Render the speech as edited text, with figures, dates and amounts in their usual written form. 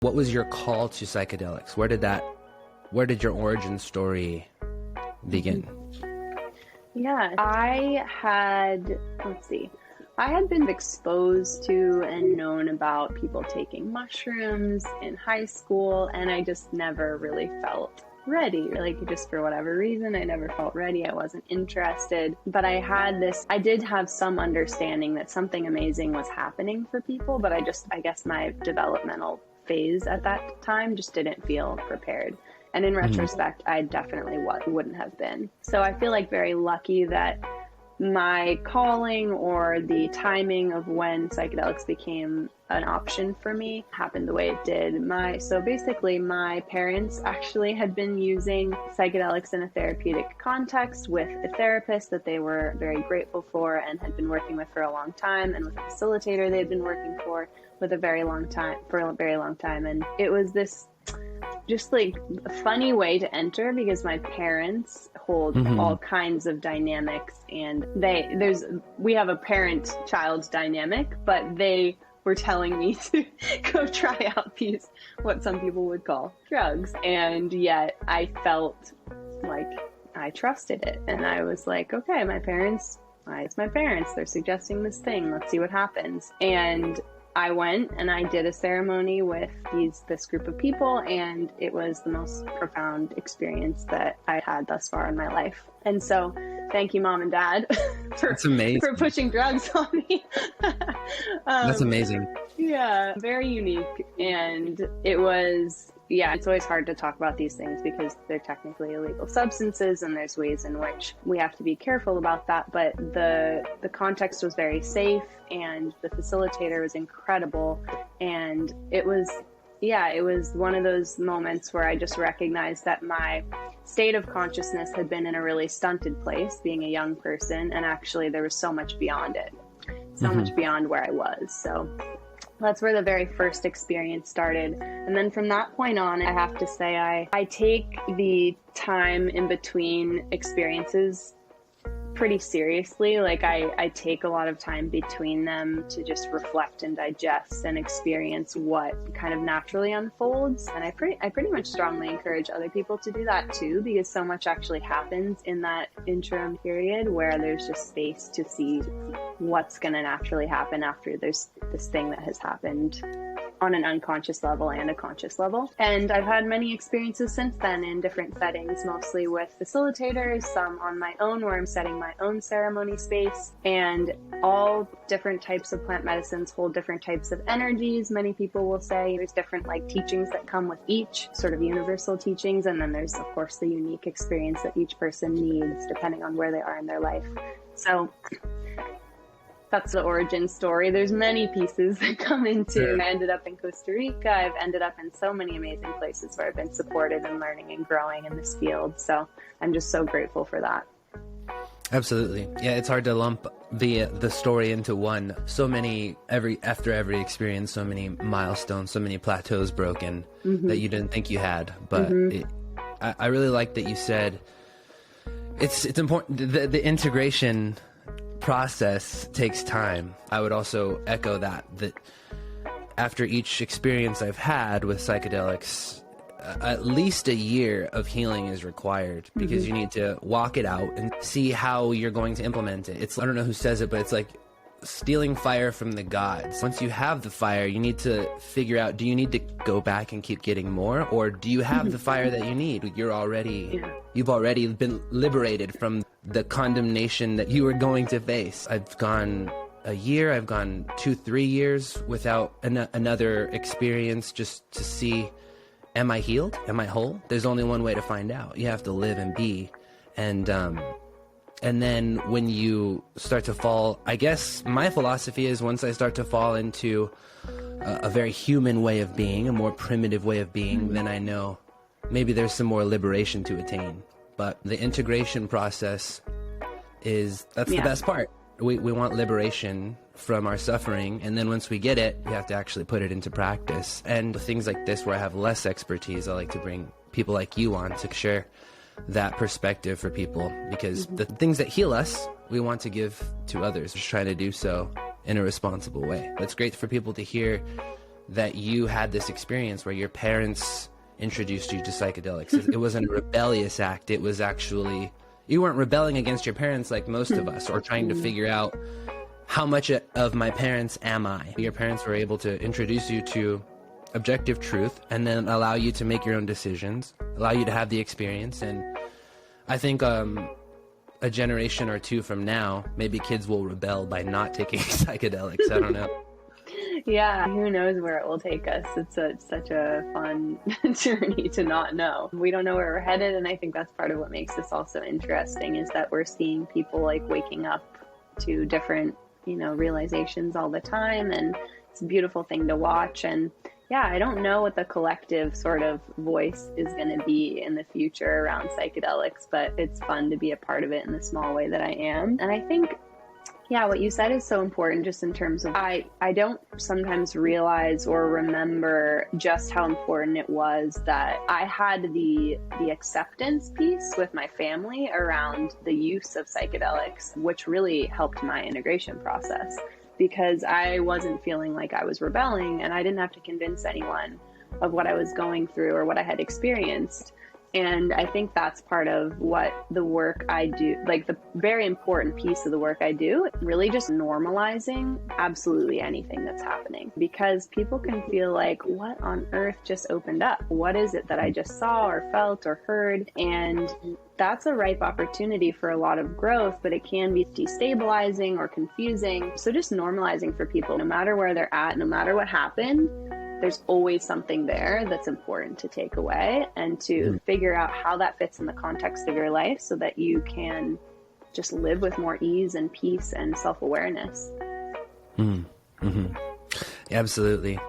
What was your call to psychedelics? Where did your origin story begin? Yeah, I had been exposed to and known about people taking mushrooms in high school, and I just never really felt ready. Like, just for whatever reason, I never felt ready. I wasn't interested. But I did have some understanding that something amazing was happening for people, but I guess my developmental phase at that time just didn't feel prepared. And in retrospect, I definitely wouldn't have been. So I feel like very lucky that my calling, or the timing of when psychedelics became an option for me, happened the way it did. So basically, my parents actually had been using psychedelics in a therapeutic context with a therapist that they were very grateful for and had been working with for a long time, and with a facilitator they'd been working for a very long time. And it was this just like a funny way to enter, because my parents hold all kinds of dynamics, and we have a parent-child dynamic, but they were telling me to go try out these, what some people would call drugs. And yet I felt like I trusted it. And I was like, okay, it's my parents. They're suggesting this thing. Let's see what happens. And I went and I did a ceremony with this group of people, and it was the most profound experience that I had thus far in my life. And so thank you, Mom and Dad, for pushing drugs on me. That's amazing. Yeah, very unique. And it was, it's always hard to talk about these things because they're technically illegal substances, and there's ways in which we have to be careful about that. But the context was very safe, and the facilitator was incredible. And it was one of those moments where I just recognized that my state of consciousness had been in a really stunted place, being a young person, and actually there was so much beyond it, much beyond where I was. So that's where the very first experience started. And then from that point on, I have to say I take the time in between experiences pretty seriously. Like I take a lot of time between them to just reflect and digest and experience what kind of naturally unfolds. And I pretty much strongly encourage other people to do that too, because so much actually happens in that interim period where there's just space to see what's going to naturally happen after there's this thing that has happened on an unconscious level and a conscious level. And I've had many experiences since then in different settings, mostly with facilitators, some on my own where I'm setting my own ceremony space. And all different types of plant medicines hold different types of energies. Many people will say there's different teachings that come with each, sort of universal teachings. And then there's, of course, the unique experience that each person needs depending on where they are in their life. So that's the origin story. There's many pieces that come into. I ended up in Costa Rica. I've ended up in so many amazing places where I've been supported and learning and growing in this field. So I'm just so grateful for that. Absolutely. Yeah, it's hard to lump the story into one. So many, after every experience, so many milestones, so many plateaus broken that you didn't think you had. But I really like that you said it's important. The integration process takes time. I would also echo that after each experience I've had with psychedelics, at least a year of healing is required, because you need to walk it out and see how you're going to implement it. I don't know who says it, but it's like stealing fire from the gods. Once you have the fire, you need to figure out, do you need to go back and keep getting more, or do you have the fire that you need? You've already been liberated from the condemnation that you were going to face. I've gone a year, I've gone 2-3 years without another experience, just to see, am I healed? Am I whole? There's only one way to find out. You have to live and be. And then when you start to fall, I guess my philosophy is, once I start to fall into a very human way of being, a more primitive way of being, then I know maybe there's some more liberation to attain. But the integration process that's the best part. We want liberation from our suffering, and then once we get it, we have to actually put it into practice. And with things like this where I have less expertise, I like to bring people like you on to share that perspective for people, because the things that heal us, we want to give to others. Just try to do so in a responsible way. But it's great for people to hear that you had this experience where your parents introduced you to psychedelics. It wasn't a rebellious act. It was actually, you weren't rebelling against your parents like most of us, or trying to figure out how much of my parents am I. Your parents were able to introduce you to objective truth and then allow you to make your own decisions, allow you to have the experience. And I think a generation or two from now, maybe kids will rebel by not taking psychedelics. I don't know. Yeah, who knows where it will take us. It's such a fun journey to not know. We don't know where we're headed, and I think that's part of what makes this also interesting, is that we're seeing people like waking up to different, realizations all the time, and it's a beautiful thing to watch. And yeah, I don't know what the collective sort of voice is going to be in the future around psychedelics, but it's fun to be a part of it in the small way that I am. And I think, yeah, what you said is so important, just in terms of I don't sometimes realize or remember just how important it was that I had the acceptance piece with my family around the use of psychedelics, which really helped my integration process, because I wasn't feeling like I was rebelling, and I didn't have to convince anyone of what I was going through or what I had experienced. And I think that's part of what the work I do, like the very important piece of the work I do, really just normalizing absolutely anything that's happening, because people can feel like, what on earth just opened up? What is it that I just saw or felt or heard? And that's a ripe opportunity for a lot of growth, but it can be destabilizing or confusing. So just normalizing for people, no matter where they're at, no matter what happened, there's always something there that's important to take away, and to figure out how that fits in the context of your life so that you can just live with more ease and peace and self-awareness. Absolutely.